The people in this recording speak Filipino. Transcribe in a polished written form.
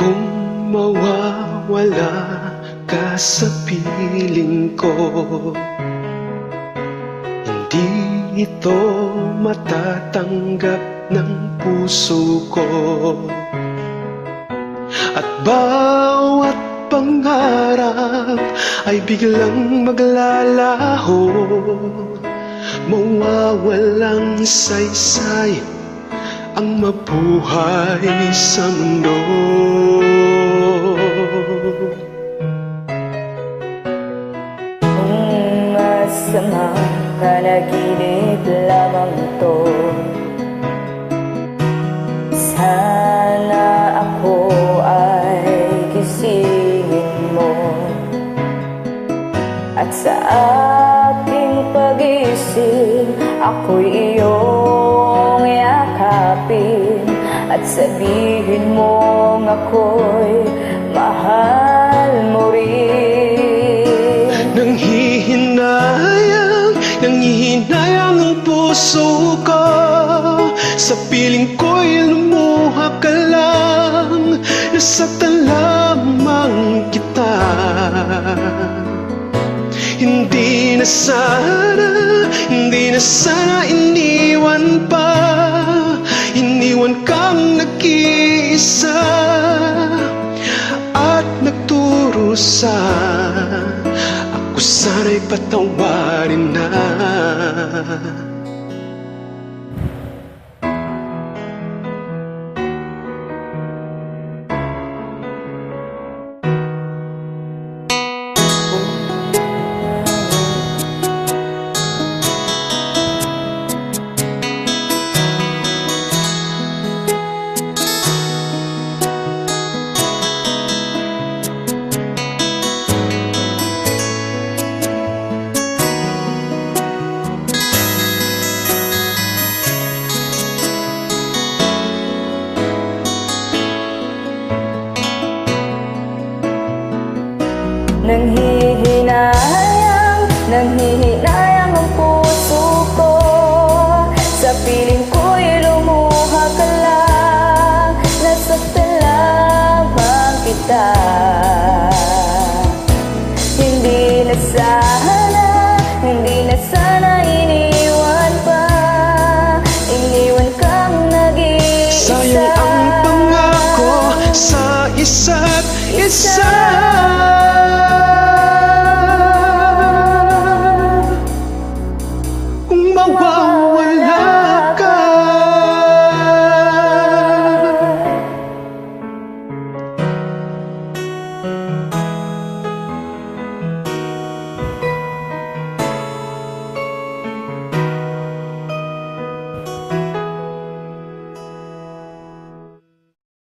Kung mawawala ka sa piling ko, hindi ito matatanggap ng puso ko. At bawat pangarap ay biglang maglalaho, mawawalang saysay ang mabuhay sa mundo. Kung masamang panaginip lamang ito, sana ako ay gisingin mo. At sa aking pag-isip, ako'y iyong yakapin at sabihin mong ako'y mahal mo rin. Nanghihinayang ang puso ko, sa piling ko'y lumuha ka lang, nasaktan lamang kita. Hindi na sana iniwan pa, iniwan kang nag-iisa at nagturusa. Ako sana'y patawarin na. Nanghihinayang ang puso ko, sa piling ko'y lumuha ka lang, nasaktan lamang kita. Hindi na sana